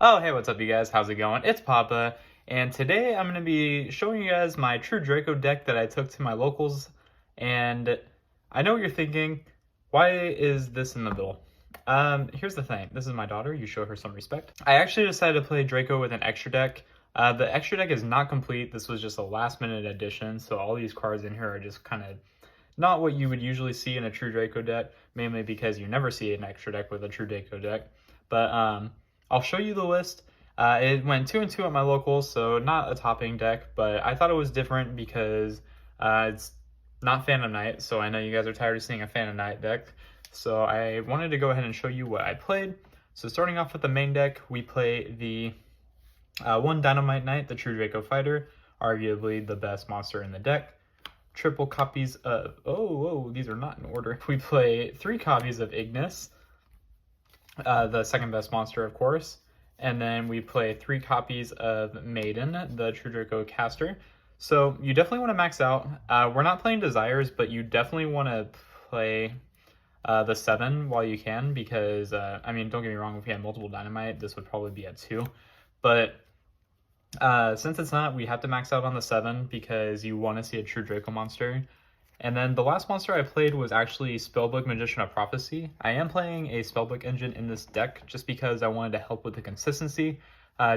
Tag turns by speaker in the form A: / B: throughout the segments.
A: Oh, hey, what's up, you guys? How's it going? It's Papa, and today I'm going to be showing you guys my true Draco deck that I took to my locals. And I know what you're thinking, why is this in the middle? Here's the thing. This is my daughter. You show her some respect. I actually decided to play Draco with an extra deck. The extra deck is not complete. This was just a last-minute addition, so all these cards in here are just kind of not what you would usually see in a true Draco deck, mainly because you never see an extra deck with a true Draco deck. But I'll show you the list. It went 2 and 2 at my locals, so not a topping deck, but I thought it was different because it's not Phantom Knight, so I know you guys are tired of seeing a Phantom Knight deck. So I wanted to go ahead and show you what I played. So starting off with the main deck, we play the one Dynamite Knight, the True Draco Fighter, arguably the best monster in the deck. Triple copies of, these are not in order. We play 3 copies of Ignis, the second best monster, of course. And then we play 3 copies of Maiden, the True Draco caster. So you definitely want to max out. We're not playing Desires, but you definitely want to play the 7 while you can, because, I mean, don't get me wrong, if we had multiple Dynamite, this would probably be at 2. But since it's not, we have to max out on the 7 because you want to see a true Draco monster. And then the last monster I played was actually Spellbook Magician of Prophecy. I am playing a Spellbook engine in this deck just because I wanted to help with the consistency.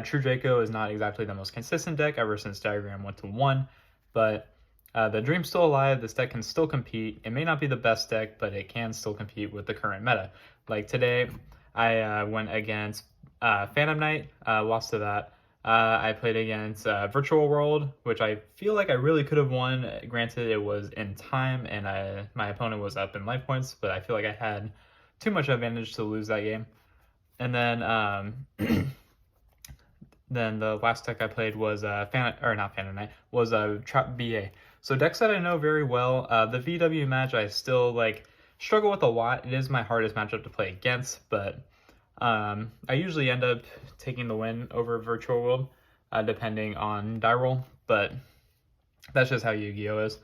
A: True Draco is not exactly the most consistent deck ever since Diagram went to 1, but the dream's still alive. This deck can still compete. It may not be the best deck, but it can still compete with the current meta. Like today, I went against Phantom Knight, lost to that. I played against Virtual World, which I feel like I really could have won. Granted, it was in time, and my opponent was up in life points, but I feel like I had too much advantage to lose that game. And then, then the last deck I played was Phantom Knight, was Trap BA. So decks that I know very well. The VW match I still struggle with a lot. It is my hardest matchup to play against, but I usually end up taking the win over Virtual World, depending on die roll, but that's just how Yu-Gi-Oh is.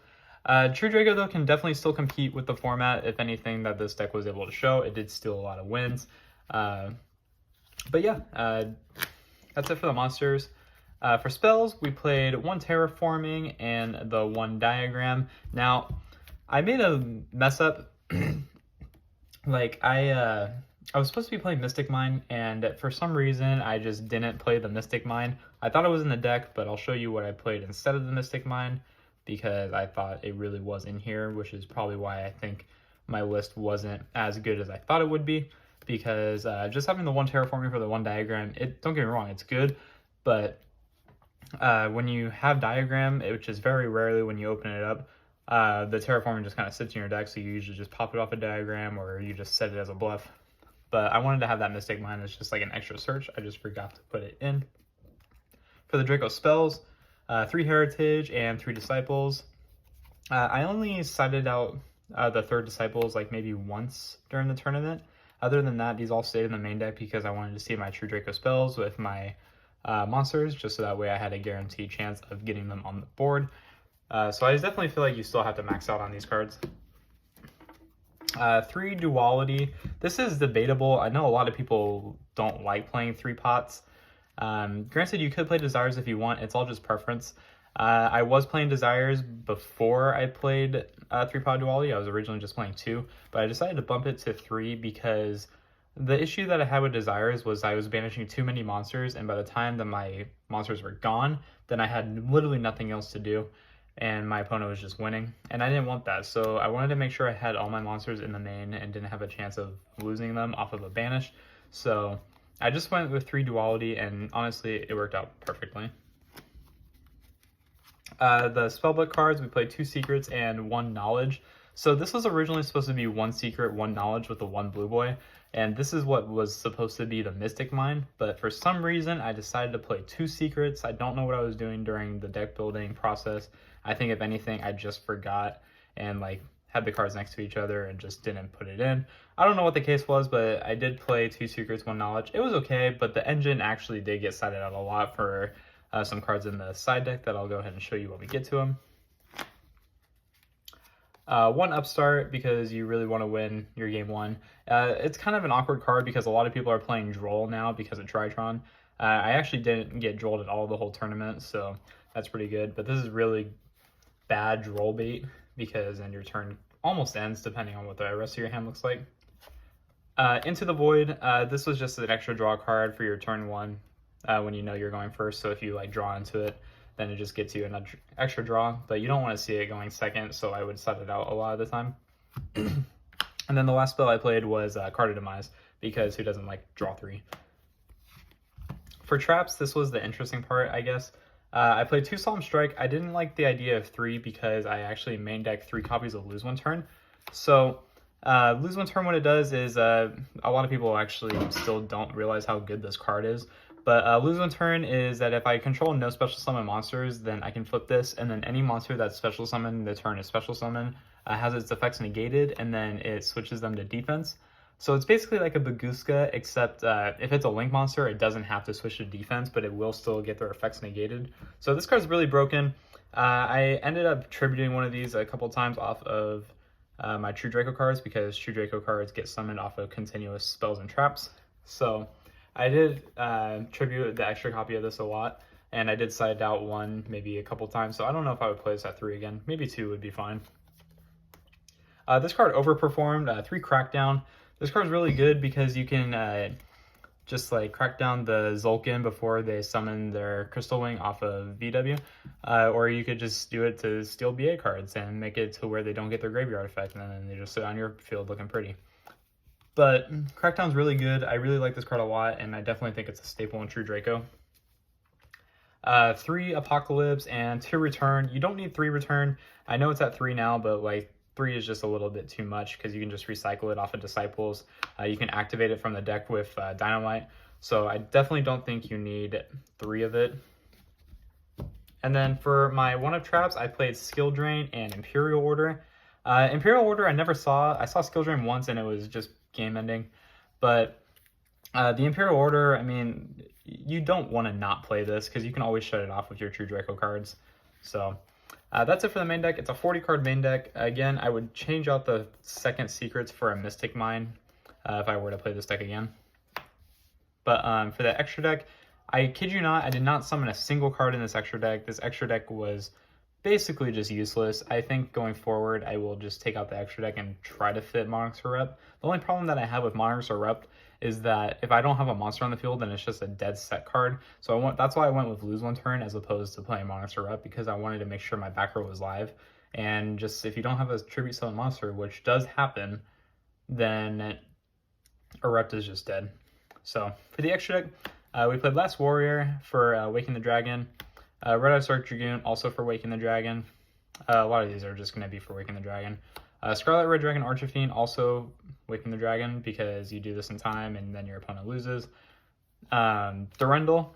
A: True Draco, though, can definitely still compete with the format. If anything that this deck was able to show, it did steal a lot of wins. But yeah, that's it for the monsters. For spells, we played 1 Terraforming and the 1 Diagram. Now, I made a mess up. I was supposed to be playing Mystic Mine, and for some reason, I just didn't play the Mystic Mine. I thought it was in the deck, but I'll show you what I played instead of the Mystic Mine, because I thought it really was in here, which is probably why I think my list wasn't as good as I thought it would be, because just having the 1 Terraforming for the 1 Diagram, don't get me wrong, it's good, but when you have Diagram, which is very rarely when you open it up, the Terraforming just kind of sits in your deck, so you usually just pop it off a Diagram, or you just set it as a bluff. But I wanted to have that Mystic Mine as just like an extra search. I just forgot to put it in. For the Draco spells, 3 Heritage and 3 Disciples. I only cited out the 3rd Disciples like maybe once during the tournament. Other than that, these all stayed in the main deck because I wanted to see my true Draco spells with my monsters, just so that way I had a guaranteed chance of getting them on the board. So I definitely feel like you still have to max out on these cards. 3 Duality. This is debatable. I know a lot of people don't like playing 3 pots. Granted, you could play Desires if you want. It's all just preference. I was playing Desires before I played 3-pot Duality. I was originally just playing 2, but I decided to bump it to 3 because the issue that I had with Desires was I was banishing too many monsters, and by the time that my monsters were gone, then I had literally nothing else to do, and my opponent was just winning, and I didn't want that. So I wanted to make sure I had all my monsters in the main and didn't have a chance of losing them off of a banish. So I just went with 3 Duality, and honestly, it worked out perfectly. The Spellbook cards, we played 2 Secrets and 1 Knowledge. So this was originally supposed to be 1 Secret, 1 Knowledge with the 1 Blue Boy, and this is what was supposed to be the Mystic Mine, but for some reason I decided to play 2 Secrets. I don't know what I was doing during the deck building process. I think if anything, I just forgot and had the cards next to each other and just didn't put it in. I don't know what the case was, but I did play 2 Secrets, 1 Knowledge. It was okay, but the engine actually did get sided out a lot for some cards in the side deck that I'll go ahead and show you when we get to them. 1 Upstart, because you really want to win your game 1. It's kind of an awkward card because a lot of people are playing Droll now because of Tritron. I actually didn't get drolled at all the whole tournament, so that's pretty good. But this is really bad droll bait because then your turn almost ends depending on what the rest of your hand looks like. Into the Void, this was just an extra draw card for your turn 1 when you know you're going first. So if you like draw into it, then it just gets you an extra draw, but you don't want to see it going second, so I would set it out a lot of the time. And then the last spell I played was Card of Demise, because who doesn't like draw 3? For traps, this was the interesting part, I guess. I played 2 Solemn Strike. I didn't like the idea of 3 because I actually main deck 3 copies of Lose One Turn. So Lose One Turn, what it does is a lot of people actually still don't realize how good this card is. But Lose One Turn is that if I control no special summon monsters, then I can flip this, and then any monster that's special summoned the turn is special summon has its effects negated, and then it switches them to defense. So it's basically like a Baguska, except if it's a Link monster, it doesn't have to switch to defense, but it will still get their effects negated. So this card's really broken. I ended up tributing one of these a couple times off of my True Draco cards, because True Draco cards get summoned off of continuous spells and traps. So I did tribute the extra copy of this a lot, and I did side out 1 maybe a couple times, so I don't know if I would play this at 3 again. Maybe 2 would be fine. This card overperformed, 3 Crackdown. This card's really good because you can just like crack down the Zulkin before they summon their Crystal Wing off of VW, or you could just do it to steal BA cards and make it to where they don't get their graveyard effect, and then they just sit on your field looking pretty. But Crackdown's really good. I really like this card a lot, and I definitely think it's a staple in True Draco. 3 Apocalypse and 2 Return. You don't need 3 Return. I know it's at 3 now, but like 3 is just a little bit too much because you can just recycle it off of Disciples. You can activate it from the deck with Dynamite. So I definitely don't think you need 3 of it. And then for my one-up traps, I played Skill Drain and Imperial Order. Imperial Order I never saw. I saw Skill Drain once and it was just game ending. But the Imperial Order, I mean, you don't want to not play this because you can always shut it off with your True Draco cards. So that's it for the main deck. It's a 40 card main deck. Again, I would change out the second secrets for a Mystic Mine if I were to play this deck again. But for the extra deck, I kid you not, I did not summon a single card in this extra deck. This extra deck was basically just useless. I think going forward, I will just take out the extra deck and try to fit Monarchs for Rep. The only problem that I have with Monarchs or Rep is that if I don't have a monster on the field, then it's just a dead set card. So that's why I went with Lose One Turn as opposed to playing Monarchs or Rep, because I wanted to make sure my back row was live. And just if you don't have a Tribute Summon monster, which does happen, then a Rep is just dead. So for the extra deck, we played Last Warrior for Waking the Dragon, Red Eye Dark Dragoon also for Waking the Dragon. A lot of these are just going to be for Waking the Dragon. Scarlet Red Dragon Archfiend also Waking the Dragon, because you do this in time and then your opponent loses. Durendal.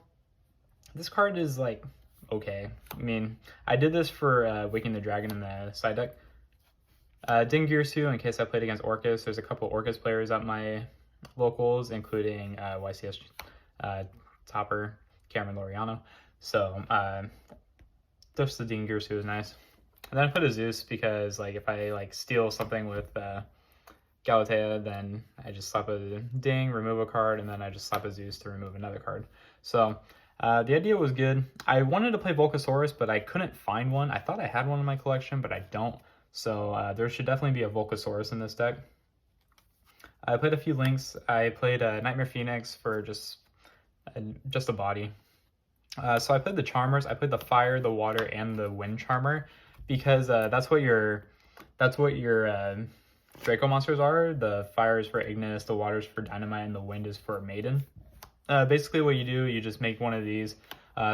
A: This card is like okay. I mean, I did this for Waking the Dragon in the side deck. Dingirsu, in case I played against Orcus. There's a couple Orcus players at my locals, including YCS Topper, Cameron Loriano. So just the Dingirsu is nice. And then I put a Zeus because like if I like steal something with Galatea, then I just slap a Ding, remove a card, and then I just slap a Zeus to remove another card. So the idea was good. I wanted to play Volcasaurus, but I couldn't find one. I thought I had one in my collection, but I don't. So there should definitely be a Volcasaurus in this deck. I played a few links. I played Nightmare Phoenix for just a body. So I played the Charmers. I played the Fire, the Water, and the Wind Charmer, because that's what your Draco monsters are. The Fire is for Ignis, the Water is for Dynamite, and the Wind is for Maiden. Basically what you do, you just make one of these,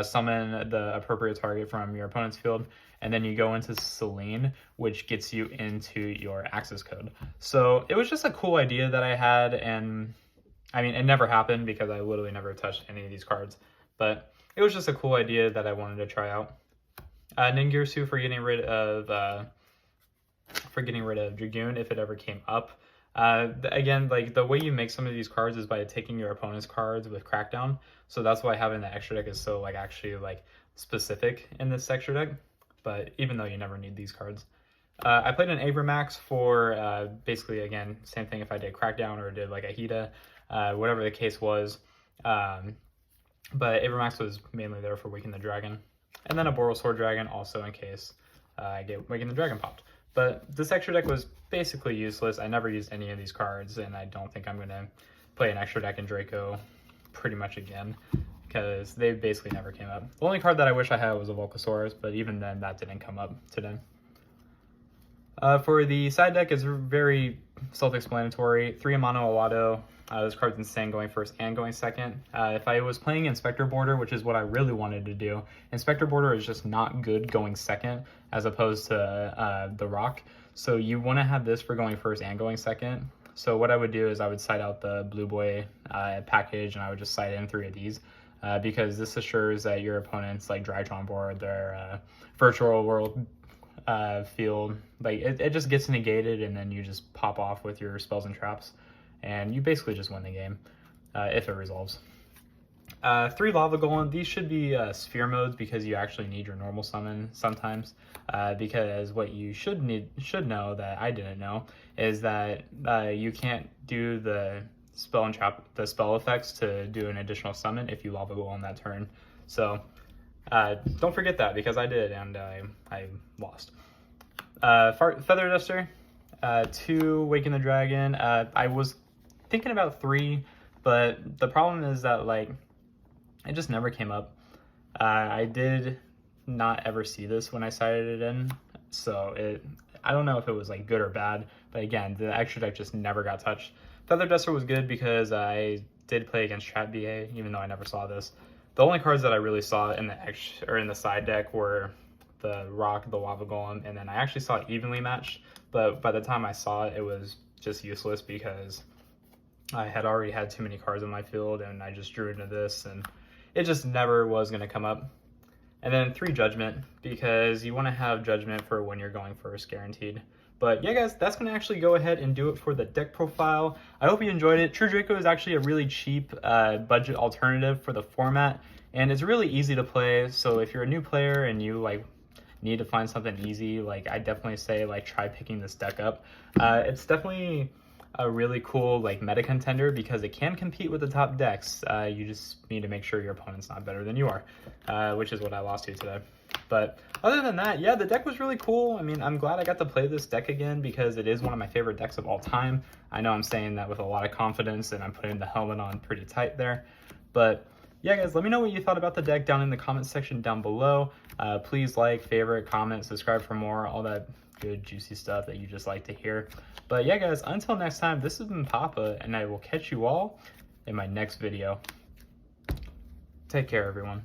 A: summon the appropriate target from your opponent's field, and then you go into Selene, which gets you into your access code. So it was just a cool idea that I had, and I mean, it never happened because I literally never touched any of these cards, but it was just a cool idea that I wanted to try out. Ningirsu for getting rid of Dragoon if it ever came up. Again, like the way you make some of these cards is by taking your opponent's cards with Crackdown. So that's why having the extra deck is so like actually like specific in this extra deck. But even though you never need these cards. I played an Abramax for basically, again, same thing if I did Crackdown or did like a Hida, whatever the case was. but Avermax was mainly there for Waking the Dragon. And then a Borosword Dragon also in case I get Waking the Dragon popped. But this extra deck was basically useless. I never used any of these cards, and I don't think I'm going to play an extra deck in Draco pretty much again, because they basically never came up. The only card that I wish I had was a Volcasaurus, but even then that didn't come up today. For the side deck, it's very self-explanatory. 3 mono Awado. This card's insane going first and going second. If I was playing Inspector Border, which is what I really wanted to do, Inspector Border is just not good going second as opposed to the Rock. So you want to have this for going first and going second. So what I would do is I would side out the Blue Boy package, and I would just side in 3 of these. Because this assures that your opponents like Drytron board, their virtual world field, like it just gets negated, and then you just pop off with your spells and traps, and you basically just win the game if it resolves. 3 Lava Golem. These should be sphere modes because you actually need your normal summon sometimes. Because what you should know that I didn't know is that you can't do the spell and trap, the spell effects to do an additional summon if you Lava Golem that turn. So don't forget that, because I did, and I lost. Feather Duster, 2 Waking the Dragon. I was thinking about 3, but the problem is that like it just never came up. I did not ever see this when I sided it in, so I don't know if it was like good or bad, but again, the extra deck just never got touched. Feather Duster was good because I did play against Trap BA, even though I never saw this. The only cards that I really saw in the side deck were the Rock, the Lava Golem, and then I actually saw it evenly matched, but by the time I saw it, it was just useless because I had already had too many cards in my field, and I just drew into this, and it just never was going to come up. And then 3 Judgment, because you want to have Judgment for when you're going first, guaranteed. But yeah, guys, that's going to actually go ahead and do it for the deck profile. I hope you enjoyed it. True Draco is actually a really cheap budget alternative for the format, and it's really easy to play. So if you're a new player and you like need to find something easy, like I definitely say like try picking this deck up. It's definitely a really cool like meta contender because it can compete with the top decks. You just need to make sure your opponent's not better than you are, which is what I lost to today. But other than that, yeah, the deck was really cool. I mean, I'm glad I got to play this deck again because it is one of my favorite decks of all time. I know I'm saying that with a lot of confidence, and I'm putting the helmet on pretty tight there. But yeah, guys, let me know what you thought about the deck down in the comment section down below. Please like, favorite, comment, subscribe for more, all that good, juicy stuff that you just like to hear. But yeah, guys, until next time, this has been Papa, and I will catch you all in my next video. Take care, everyone.